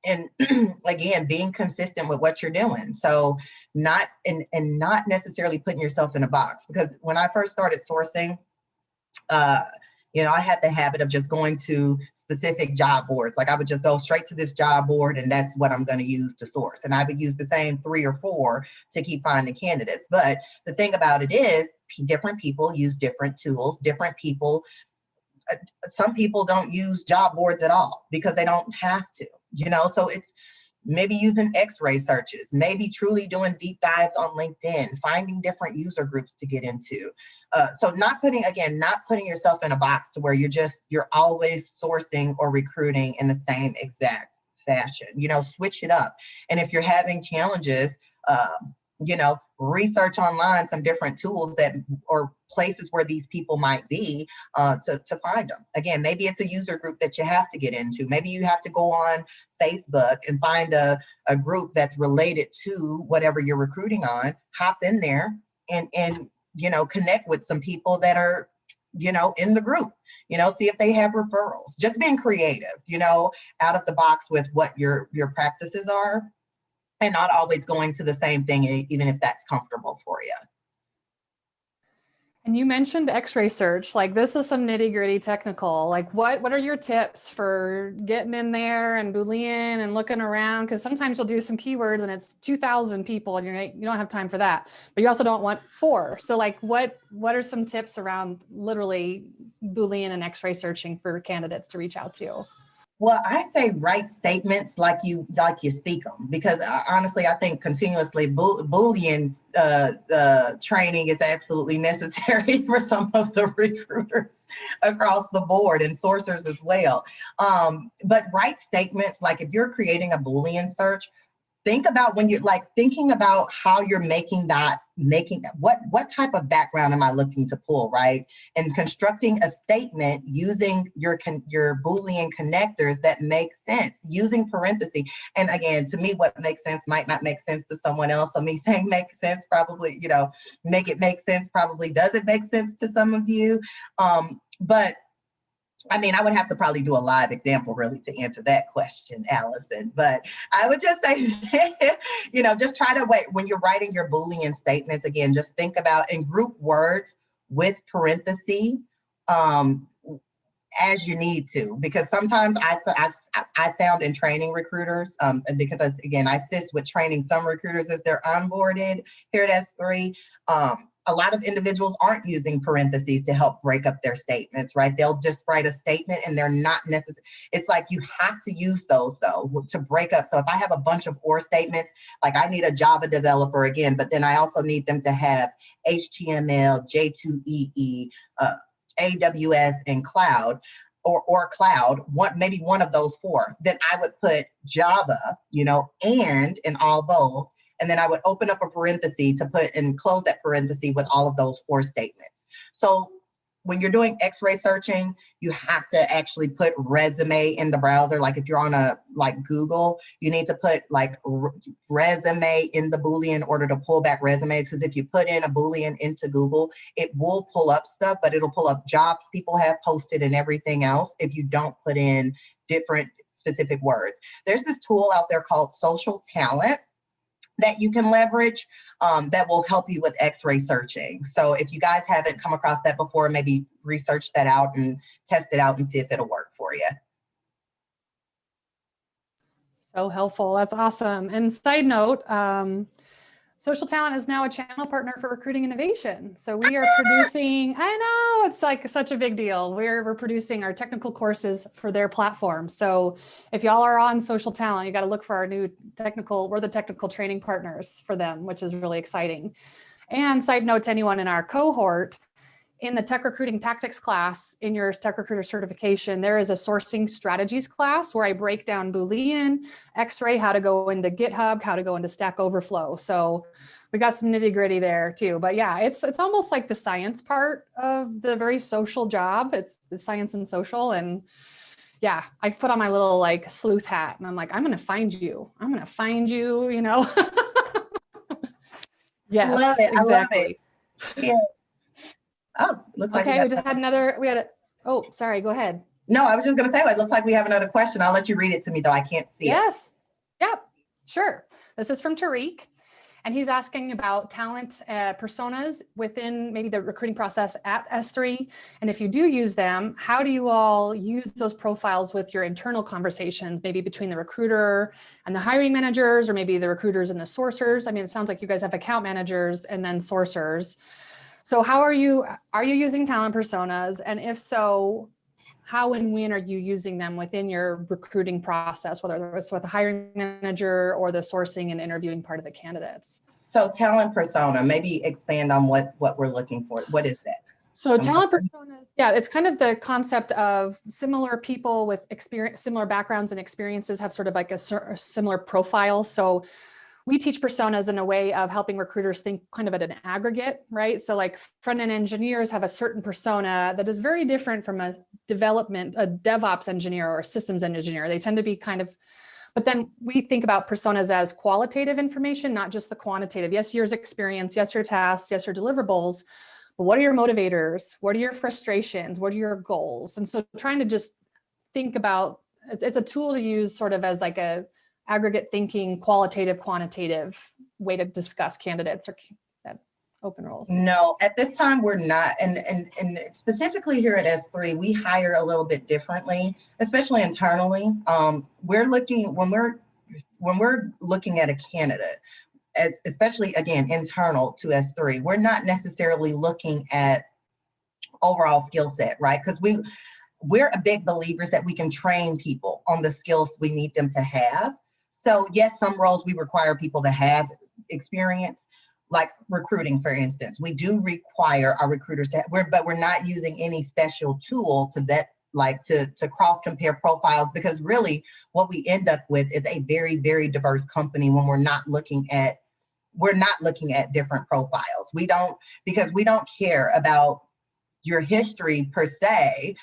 [SPEAKER 2] And again, being consistent with what you're doing. So not necessarily putting yourself in a box, because when I first started sourcing, I had the habit of just going to specific job boards. Like I would just go straight to this job board and that's what I'm going to use to source. And I would use the same 3 or 4 to keep finding candidates. But the thing about it is different people use different tools, different people. Some people don't use job boards at all because they don't have to, so it's maybe using X-ray searches, maybe truly doing deep dives on LinkedIn, finding different user groups to get into. So not putting yourself in a box to where you're always sourcing or recruiting in the same exact fashion, switch it up. And if you're having challenges, research online some different tools or places where these people might be to find them. Again, maybe it's a user group that you have to get into. Maybe you have to go on Facebook and find a group that's related to whatever you're recruiting on, hop in there and connect with some people that are in the group, see if they have referrals. Just being creative, out of the box with what your practices are, and not always going to the same thing, even if that's comfortable for you.
[SPEAKER 1] And you mentioned X-ray search. Like this is some nitty gritty technical. Like what are your tips for getting in there and Boolean and looking around? Because sometimes you'll do some keywords and it's 2,000 people and you don't have time for that. But you also don't want 4. So like what are some tips around literally Boolean and X-ray searching for candidates to reach out to?
[SPEAKER 2] Well, I say write statements like you speak them, because honestly, I think continuously Boolean training is absolutely necessary for some of the recruiters across the board and sourcers as well. But write statements like if you're creating a Boolean search, think about when you're thinking about how you're making what type of background am I looking to pull, right? And constructing a statement using your Boolean connectors that make sense, using parentheses. And again, to me, what makes sense might not make sense to someone else. So me saying make sense probably, make it make sense probably doesn't make sense to some of you. But I mean, I would have to probably do a live example really to answer that question, Allison. But I would just say, just try to wait when you're writing your Boolean statements. Again, just think about and group words with parentheses as you need to, because sometimes I found in training recruiters, because I assist with training some recruiters as they're onboarded here at S3. A lot of individuals aren't using parentheses to help break up their statements, right? They'll just write a statement and they're not necessary. It's like you have to use those though to break up. So if I have a bunch of or statements, like I need a Java developer again, but then I also need them to have HTML, J2EE, AWS, and cloud. Or cloud, maybe one of those 4, then I would put Java, and in all both. And then I would open up a parenthesis to put and close that parenthesis with all of those 4 statements. So when you're doing X-ray searching, you have to actually put resume in the browser. Like if you're on Google, you need to put resume in the Boolean in order to pull back resumes. Because if you put in a Boolean into Google, it will pull up stuff, but it'll pull up jobs people have posted and everything else if you don't put in different specific words. There's this tool out there called Social Talent that you can leverage that will help you with X-ray searching. So if you guys haven't come across that before, maybe research that out and test it out and see if it'll work for you.
[SPEAKER 1] So helpful. That's awesome. And side note, Social Talent is now a channel partner for Recruiting Innovation. So we are producing, I know, it's like such a big deal. We're producing our technical courses for their platform. So if y'all are on Social Talent, you got to look for our new we're the technical training partners for them, which is really exciting. And side note to anyone in our cohort, in the tech recruiting tactics class in your tech recruiter certification, there is a sourcing strategies class where I break down Boolean, XRay, how to go into GitHub, how to go into Stack Overflow. So we got some nitty gritty there too. But yeah, it's almost like the science part of the very social job. It's the science and social. And yeah, I put on my little like sleuth hat and I'm like, I'm going to find you. I'm going to find you, you know? Yes,
[SPEAKER 2] I love it.
[SPEAKER 1] exactly.
[SPEAKER 2] I love it. Yeah. Oh, looks like
[SPEAKER 1] Okay, we just had another, oh, sorry, go ahead.
[SPEAKER 2] No, I was just going to say, it looks like we have another question. I'll let you read it to me, though. I can't see it.
[SPEAKER 1] Yes. Yep. Sure. This is from Tariq, and he's asking about talent personas within maybe the recruiting process at S3. And if you do use them, how do you all use those profiles with your internal conversations, maybe between the recruiter and the hiring managers, or maybe the recruiters and the sourcers? I mean, it sounds like you guys have account managers and then sourcers. So how are you using talent personas? And if so, how and when are you using them within your recruiting process, whether it's with the hiring manager or the sourcing and interviewing part of the candidates?
[SPEAKER 2] So talent persona, maybe expand on what we're looking for. What is that?
[SPEAKER 1] So talent personas, yeah, it's kind of the concept of similar people with experience, similar backgrounds and experiences have sort of like a similar profile. So we teach personas in a way of helping recruiters think kind of at an aggregate, right? So like front-end engineers have a certain persona that is very different from a DevOps engineer or a systems engineer. They tend to be kind of, but then we think about personas as qualitative information, not just the quantitative. Yes, years experience, yes, your tasks, yes, your deliverables, but what are your motivators? What are your frustrations? What are your goals? And so trying to just think about, it's a tool to use sort of as like a aggregate thinking, qualitative, quantitative way to discuss candidates or open roles.
[SPEAKER 2] No, at this time we're not, and specifically here at S3, we hire a little bit differently, especially internally. We're looking when we're looking at a candidate, especially again internal to S3, we're not necessarily looking at overall skill set, right? Because we're a big believers that we can train people on the skills we need them to have. So yes, some roles we require people to have experience, like recruiting, for instance. We do require our recruiters to, but we're not using any special tool to vet, like to cross compare profiles, because really what we end up with is a very, very diverse company when we're not looking at different profiles. Because we don't care about your history per se.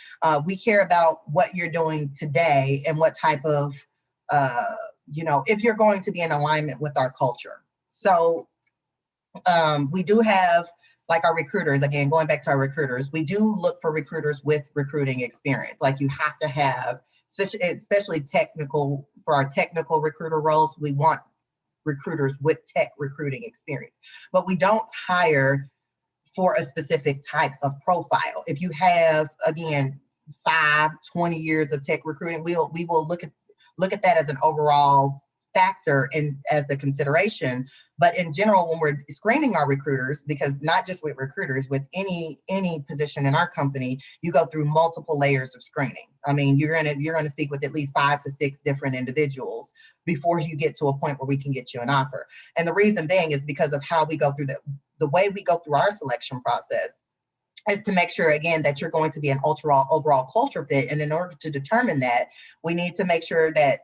[SPEAKER 2] We care about what you're doing today and what type of, if you're going to be in alignment with our culture. So we do have, like our recruiters, again, going back to our recruiters, we do look for recruiters with recruiting experience. Like you have to have, especially technical, for our technical recruiter roles, we want recruiters with tech recruiting experience. But we don't hire for a specific type of profile. If you have, again, 20 years of tech recruiting, we will look at that as an overall factor and as the consideration. But in general, when we're screening our recruiters, because not just with recruiters, with any position in our company, you go through multiple layers of screening. I mean, you're gonna speak with at least 5 to 6 different individuals before you get to a point where we can get you an offer. And the reason being is because of how we go through the way we go through our selection process is to make sure, again, that you're going to be an overall culture fit. And in order to determine that, we need to make sure that,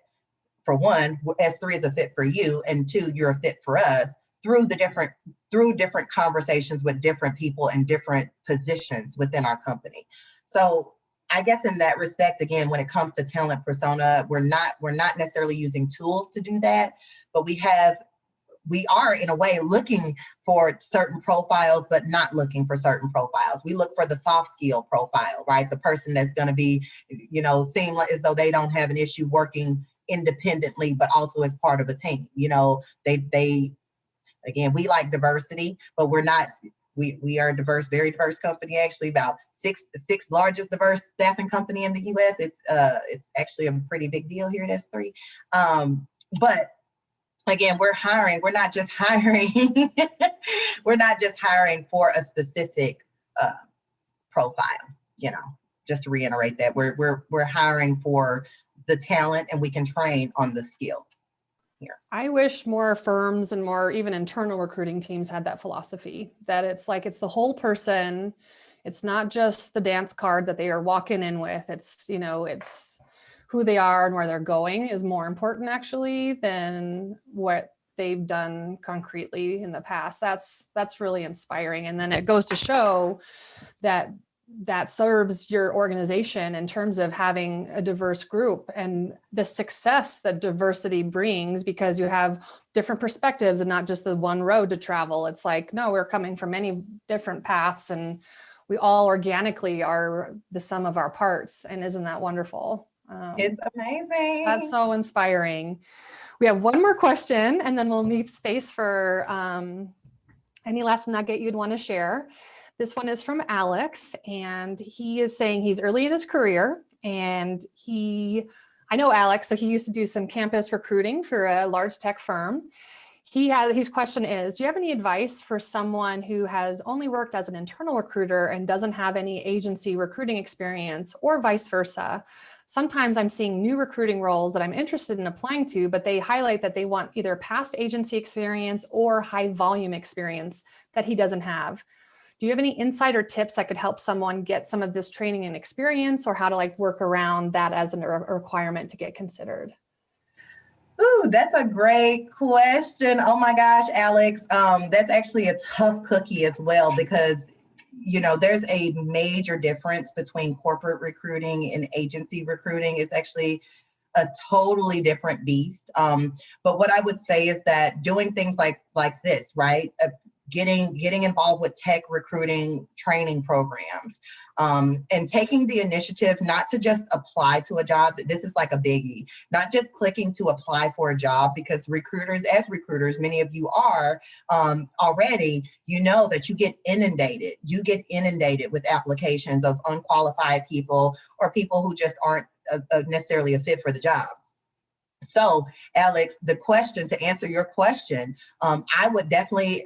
[SPEAKER 2] for one, S3 is a fit for you, and 2, you're a fit for us through different conversations with different people in different positions within our company. So I guess in that respect, again, when it comes to talent persona, we're not necessarily using tools to do that, but we are in a way looking for certain profiles, but not looking for certain profiles. We look for the soft skill profile, right? The person that's going to be, seem like as though they don't have an issue working independently, but also as part of a team. They again, we like diversity, but we're not, we are a diverse, very diverse company, actually about sixth largest diverse staffing company in the US. It's actually a pretty big deal here at S3. But again, we're not just hiring, we're not just hiring for a specific profile, just to reiterate that we're hiring for the talent, and we can train on the skill here.
[SPEAKER 1] I wish more firms and more even internal recruiting teams had that philosophy, that it's the whole person. It's not just the dance card that they are walking in with. It's, you know, it's who they are and where they're going is more important actually than what they've done concretely in the past. That's really inspiring. And then it goes to show that that serves your organization in terms of having a diverse group and the success that diversity brings, because you have different perspectives and not just the one road to travel. It's like, no, we're coming from many different paths and we all organically are the sum of our parts. And isn't that wonderful?
[SPEAKER 2] It's amazing.
[SPEAKER 1] That's so inspiring. We have one more question and then we'll leave space for any last nugget you'd want to share. This one is from Alex, and he is saying he's early in his career, and I know Alex, so he used to do some campus recruiting for a large tech firm. His question is, do you have any advice for someone who has only worked as an internal recruiter and doesn't have any agency recruiting experience, or vice versa? Sometimes I'm seeing new recruiting roles that I'm interested in applying to, but they highlight that they want either past agency experience or high volume experience that he doesn't have. Do you have any insight or tips that could help someone get some of this training and experience, or how to like work around that as a requirement to get considered?
[SPEAKER 2] Ooh, that's a great question. Oh my gosh, Alex. That's actually a tough cookie as well, because you know, there's a major difference between corporate recruiting and agency recruiting. It's actually a totally different beast. But what I would say is that doing things like this, right? Getting involved with tech recruiting training programs, and taking the initiative not to just apply to a job. This is like a biggie, not just clicking to apply for a job, because as recruiters, many of you are already, you know that you get inundated with applications of unqualified people or people who just aren't necessarily a fit for the job. So, Alex, to answer your question, I would definitely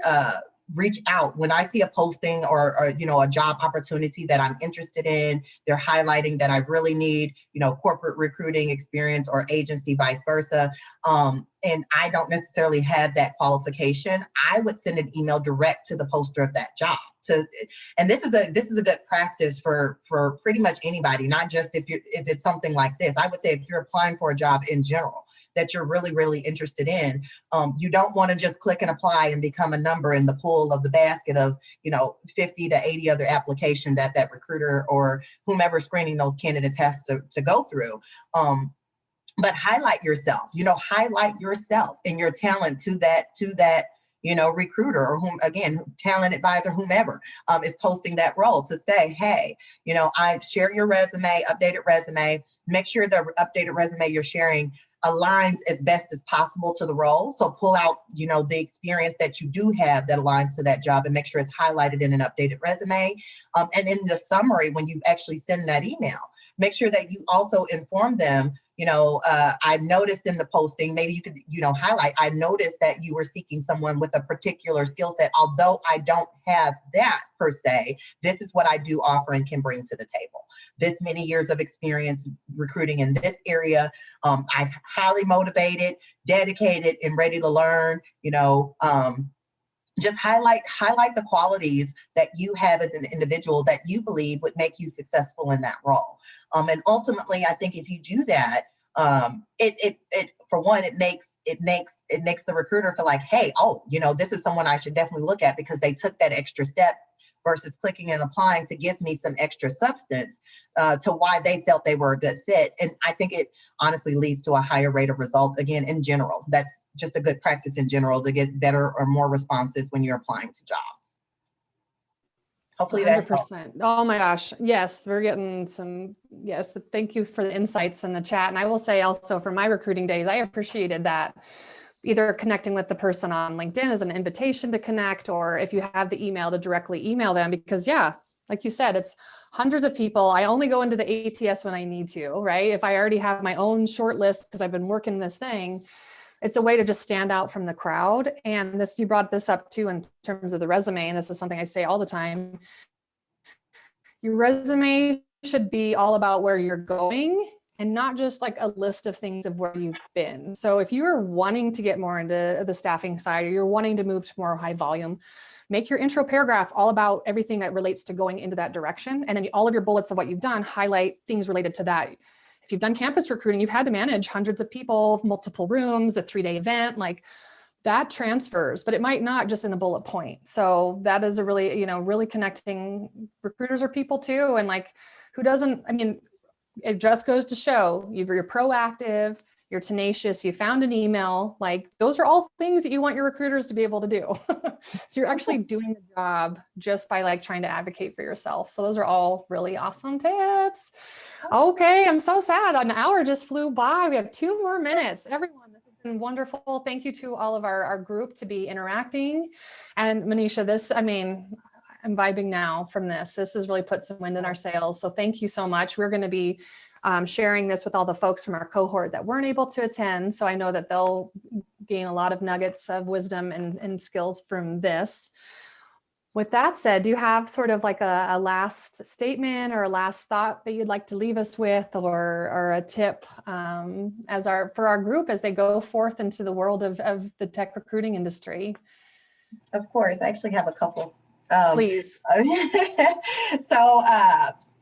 [SPEAKER 2] reach out when I see a posting or you know, a job opportunity that I'm interested in. They're highlighting that I really need, you know, corporate recruiting experience or agency, vice versa. And I don't necessarily have that qualification. I would send an email direct to the poster of that job. And this is a good practice for pretty much anybody, not just if it's something like this. I would say if you're applying for a job in general that you're really, really interested in, you don't want to just click and apply and become a number in the pool of the basket of, you know, 50 to 80 other applications that recruiter or whomever screening those candidates has to go through. But highlight yourself and your talent to that, you know, recruiter or talent advisor, whomever is posting that role, to say, hey, you know, I share your updated resume, make sure the updated resume you're sharing aligns as best as possible to the role. So pull out, you know, the experience that you do have that aligns to that job and make sure it's highlighted in an updated resume. And in the summary, when you actually send that email, make sure that you also inform them, you know, I noticed in the posting, maybe you could, you know, highlight, I noticed that you were seeking someone with a particular skill set. Although I don't have that per se, this is what I do offer and can bring to the table. This many years of experience recruiting in this area. I'm highly motivated, dedicated, and ready to learn, you know, just highlight the qualities that you have as an individual that you believe would make you successful in that role. And ultimately, I think if you do that, it for one, it makes the recruiter feel like, hey, oh, you know, this is someone I should definitely look at because they took that extra step versus clicking and applying to give me some extra substance to why they felt they were a good fit. And I think it honestly leads to a higher rate of result. Again, in general, that's just a good practice in general to get better or more responses when you're applying to jobs. Hopefully that
[SPEAKER 1] 100%. Oh my gosh. Yes, we're getting some. Yes. Thank you for the insights in the chat. And I will say also for my recruiting days, I appreciated that. Either connecting with the person on LinkedIn as an invitation to connect, or if you have the email to directly email them, because yeah, like you said, it's hundreds of people. I only go into the ATS when I need to, right? If I already have my own short list because I've been working this thing, it's a way to just stand out from the crowd. And this, you brought this up too in terms of the resume, and this is something I say all the time. Your resume should be all about where you're going and not just like a list of things of where you've been. So if you're wanting to get more into the staffing side, or you're wanting to move to more high volume, make your intro paragraph all about everything that relates to going into that direction. And then all of your bullets of what you've done, highlight things related to that. If you've done campus recruiting, you've had to manage hundreds of people, multiple rooms, a 3-day event, like that transfers, but it might not just in a bullet point. So that is a really, you know, really connecting. Recruiters are people too. And like, who doesn't, I mean, it just goes to show you're proactive, you're tenacious, you found an email, like those are all things that you want your recruiters to be able to do. So you're actually doing the job just by like trying to advocate for yourself. So those are all really awesome tips. Okay, I'm so sad. An hour just flew by. We have 2 more minutes. Everyone, this has been wonderful. Thank you to all of our group to be interacting. And Monnisha, this, I mean, I'm vibing now from this. This has really put some wind in our sails. So thank you so much. We're going to be sharing this with all the folks from our cohort that weren't able to attend. So I know that they'll gain a lot of nuggets of wisdom and skills from this. With that said, do you have sort of like a last statement or a last thought that you'd like to leave us with, or a tip for our group as they go forth into the world of the tech recruiting industry?
[SPEAKER 2] Of course, I actually have a couple.
[SPEAKER 1] Please.
[SPEAKER 2] So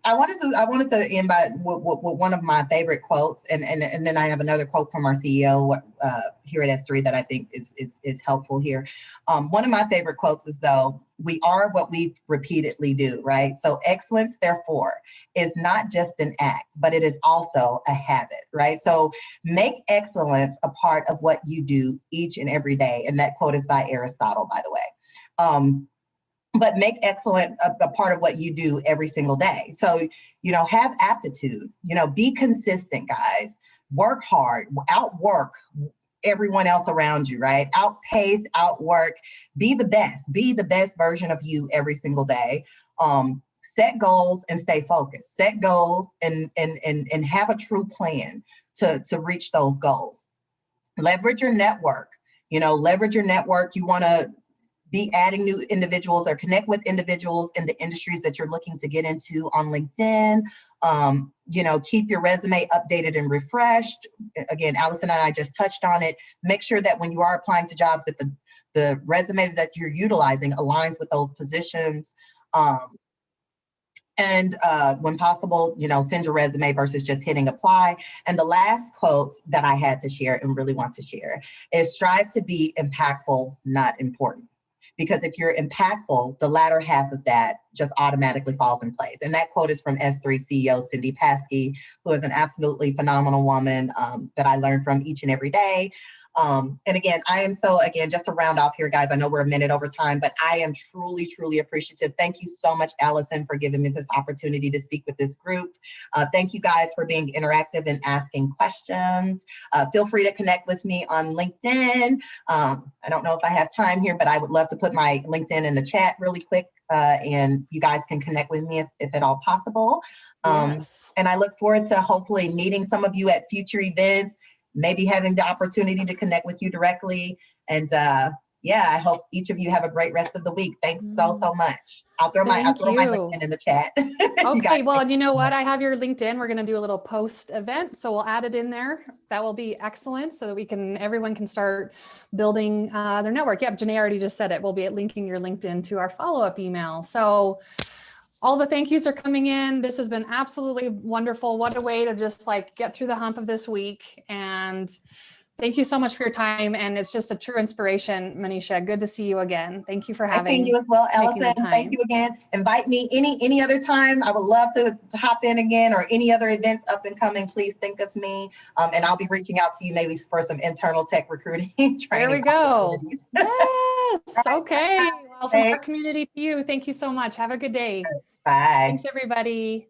[SPEAKER 2] I wanted to end by with one of my favorite quotes, and then I have another quote from our CEO here at S3 that I think is helpful here. One of my favorite quotes is, though, we are what we repeatedly do, right? So excellence, therefore, is not just an act, but it is also a habit, right? So make excellence a part of what you do each and every day. And that quote is by Aristotle, by the way. But make excellent a part of what you do every single day. So, you know, have aptitude, you know, be consistent, guys, work hard, outwork everyone else around you, right? Outpace, outwork, be the best version of you every single day. Set goals and stay focused. Set goals and have a true plan to reach those goals. Leverage your network, you know, leverage your network. You want to be adding new individuals or connect with individuals in the industries that you're looking to get into on LinkedIn. You know, keep your resume updated and refreshed. Again, Allison and I just touched on it. Make sure that when you are applying to jobs that the resume that you're utilizing aligns with those positions. And when possible, you know, send your resume versus just hitting apply. And the last quote that I had to share and really want to share is strive to be impactful, not important. Because if you're impactful, the latter half of that just automatically falls in place. And that quote is from S3 CEO Cindy Paski, who is an absolutely phenomenal woman that I learn from each and every day. And again, just to round off here, guys, I know we're a minute over time, but I am truly, truly appreciative. Thank you so much, Allison, for giving me this opportunity to speak with this group. Thank you guys for being interactive and asking questions. Feel free to connect with me on LinkedIn. I don't know if I have time here, but I would love to put my LinkedIn in the chat really quick. And you guys can connect with me if at all possible. Yes. And I look forward to hopefully meeting some of you at future events, maybe having the opportunity to connect with you directly. And I hope each of you have a great rest of the week. Thanks so much. I'll throw my LinkedIn in the chat.
[SPEAKER 1] Okay, well, you know what? I have your LinkedIn. We're going to do a little post event, so we'll add it in there. That will be excellent, so that everyone can start building their network. Yep, Janae already just said it. We'll be linking your LinkedIn to our follow-up email. So all the thank yous are coming in. This has been absolutely wonderful. What a way to just like get through the hump of this week. And thank you so much for your time. And it's just a true inspiration, Monnisha. Good to see you again. Thank you for having me.
[SPEAKER 2] Thank you as well, Allison. Thank you again. Invite me any other time. I would love to hop in again, or any other events up and coming. Please think of me. And I'll be reaching out to you maybe for some internal tech recruiting training.
[SPEAKER 1] There we go. Yes.
[SPEAKER 2] Right.
[SPEAKER 1] Okay. Well, from our community to you, thank you so much. Have a good day.
[SPEAKER 2] Bye.
[SPEAKER 1] Thanks, everybody.